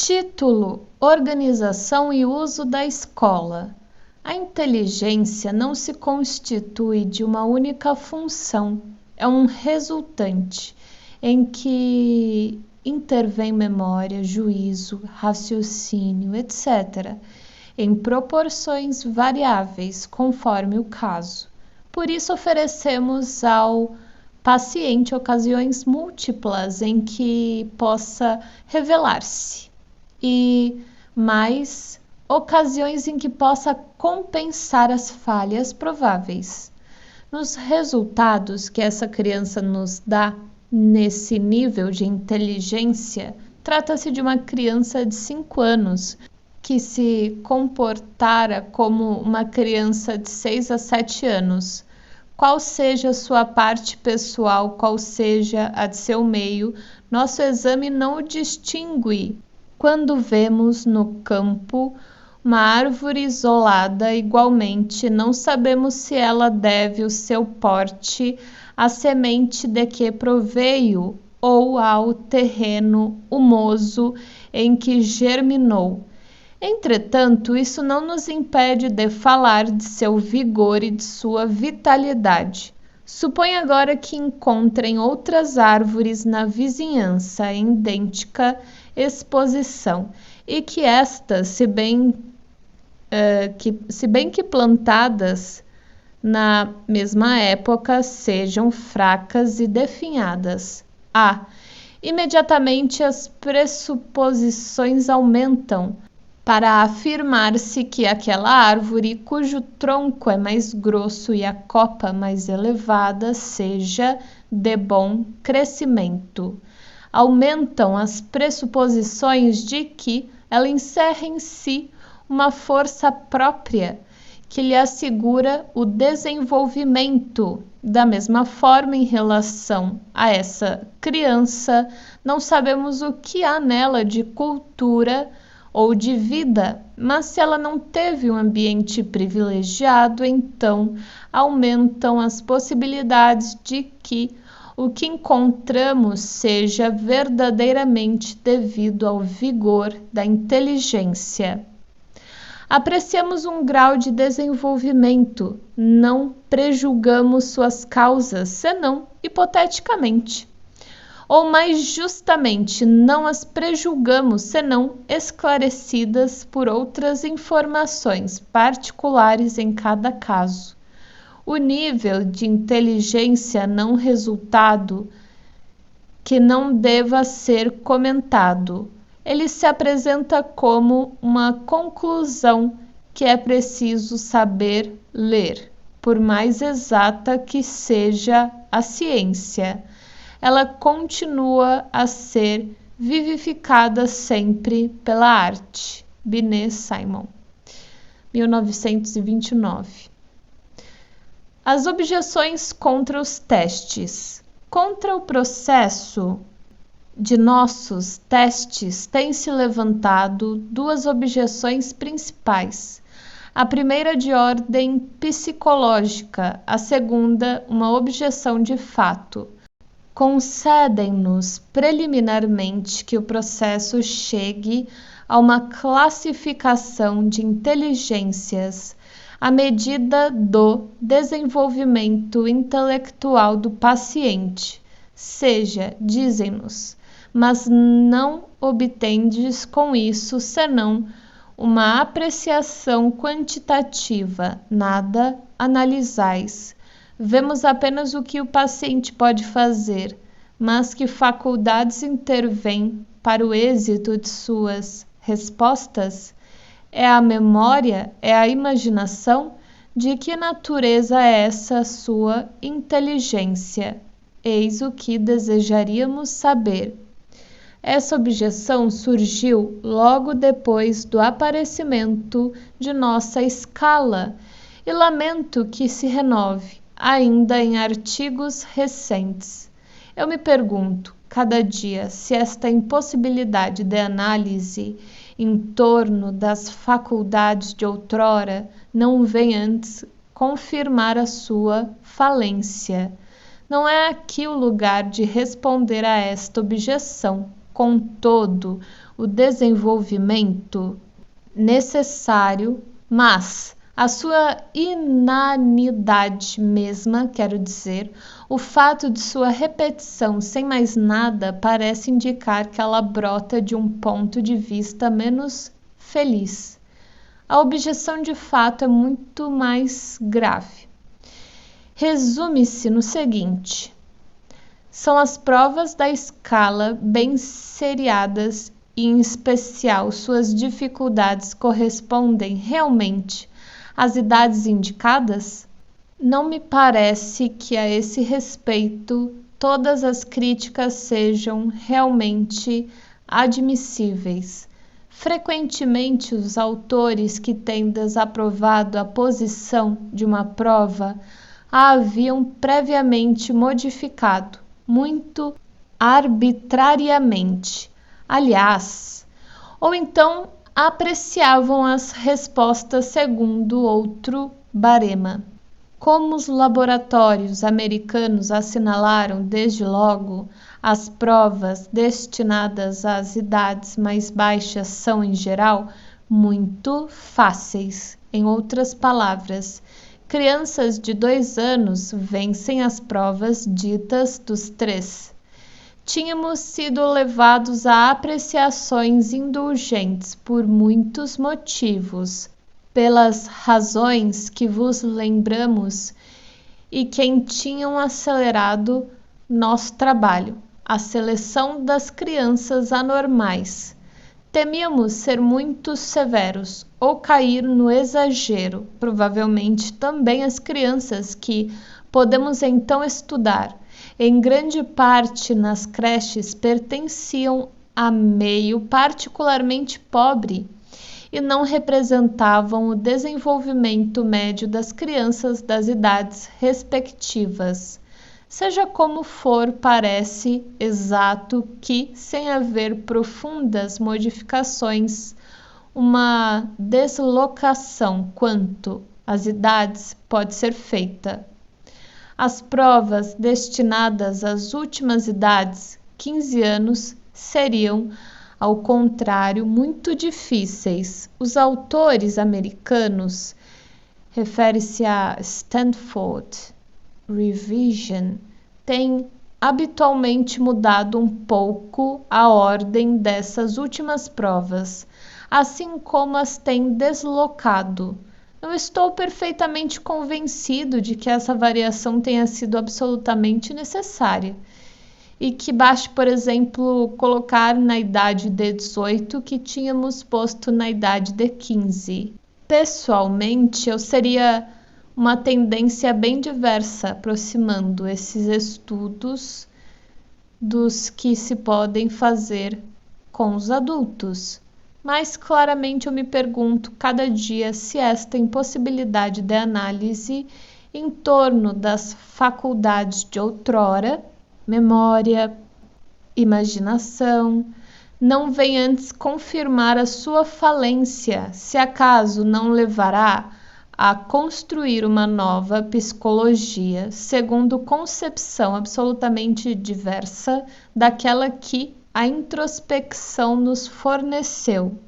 Título: Organização e uso da escola. A inteligência não se constitui de uma única função, é um resultante em que intervém memória, juízo, raciocínio, etc., em proporções variáveis, conforme o caso. Por isso, oferecemos ao paciente ocasiões múltiplas em que possa revelar-se e mais ocasiões em que possa compensar as falhas prováveis. Nos resultados que essa criança nos dá nesse nível de inteligência, trata-se de uma criança de 5 anos que se comportara como uma criança de 6 a 7 anos. Qual seja a sua parte pessoal, qual seja a de seu meio, nosso exame não o distingue. Quando vemos no campo uma árvore isolada, igualmente não sabemos se ela deve o seu porte à semente de que proveio ou ao terreno humoso em que germinou. Entretanto, isso não nos impede de falar de seu vigor e de sua vitalidade. Suponha agora que encontrem outras árvores na vizinhança em idêntica exposição e que estas, se bem que plantadas na mesma época, sejam fracas e definhadas. Imediatamente as pressuposições aumentam para afirmar-se que aquela árvore, cujo tronco é mais grosso e a copa mais elevada, seja de bom crescimento. Aumentam as pressuposições de que ela encerra em si uma força própria que lhe assegura o desenvolvimento. Da mesma forma, em relação a essa criança, não sabemos o que há nela de cultura ou de vida, mas se ela não teve um ambiente privilegiado, então aumentam as possibilidades de que o que encontramos seja verdadeiramente devido ao vigor da inteligência. Apreciamos um grau de desenvolvimento, não prejulgamos suas causas, senão hipoteticamente. Ou mais justamente, não as prejulgamos, senão esclarecidas por outras informações particulares em cada caso. O nível de inteligência não resultado que não deva ser comentado. Ele se apresenta como uma conclusão que é preciso saber ler, por mais exata que seja a ciência. Ela continua a ser vivificada sempre pela arte. Binet Simon, 1929. As objeções contra os testes. Contra o processo de nossos testes têm-se levantado duas objeções principais. A primeira de ordem psicológica, a segunda uma objeção de fato. Concedem-nos preliminarmente que o processo chegue a uma classificação de inteligências à medida do desenvolvimento intelectual do paciente. Seja, dizem-nos, mas não obtendes com isso senão uma apreciação quantitativa, nada analisais. Vemos apenas o que o paciente pode fazer, mas que faculdades intervêm para o êxito de suas respostas? É a memória? É a imaginação? De que natureza é essa sua inteligência? Eis o que desejaríamos saber. Essa objeção surgiu logo depois do aparecimento de nossa escala e lamento que se renove ainda em artigos recentes. Eu me pergunto, cada dia, se esta impossibilidade de análise em torno das faculdades de outrora não vem antes confirmar a sua falência. Não é aqui o lugar de responder a esta objeção. com todo o desenvolvimento necessário, mas a sua inanidade mesma, quero dizer, o fato de sua repetição sem mais nada parece indicar que ela brota de um ponto de vista menos feliz. A objeção de fato é muito mais grave. Resume-se no seguinte: são as provas da escala bem seriadas e, em especial, suas dificuldades correspondem realmente às idades indicadas? Não me parece que a esse respeito todas as críticas sejam realmente admissíveis. Frequentemente, os autores que têm desaprovado a posição de uma prova a haviam previamente modificado, muito arbitrariamente, aliás, ou então apreciavam as respostas segundo outro barema. Como os laboratórios americanos assinalaram desde logo, as provas destinadas às idades mais baixas são, em geral, muito fáceis. Em outras palavras, crianças de 2 anos vencem as provas ditas dos 3. Tínhamos sido levados a apreciações indulgentes por muitos motivos, pelas razões que vos lembramos e que tinham acelerado nosso trabalho, a seleção das crianças anormais. Temíamos ser muito severos ou cair no exagero, provavelmente também as crianças que podemos então estudar, em grande parte nas creches, pertenciam a meio particularmente pobre e não representavam o desenvolvimento médio das crianças das idades respectivas. Seja como for, parece exato que, sem haver profundas modificações, uma deslocação quanto às idades pode ser feita. As provas destinadas às últimas idades, 15 anos, seriam, ao contrário, muito difíceis. Os autores americanos, refere-se a Stanford Revision, têm habitualmente mudado um pouco a ordem dessas últimas provas, assim como as têm deslocado. Não estou perfeitamente convencido de que essa variação tenha sido absolutamente necessária e que baste, por exemplo, colocar na idade de 18 que tínhamos posto na idade de 15. Pessoalmente, eu seria uma tendência bem diversa, aproximando esses estudos dos que se podem fazer com os adultos. Mas claramente eu me pergunto cada dia se esta impossibilidade de análise em torno das faculdades de outrora, memória, imaginação, não vem antes confirmar a sua falência, se acaso não levará a construir uma nova psicologia, segundo concepção absolutamente diversa daquela que a introspecção nos forneceu.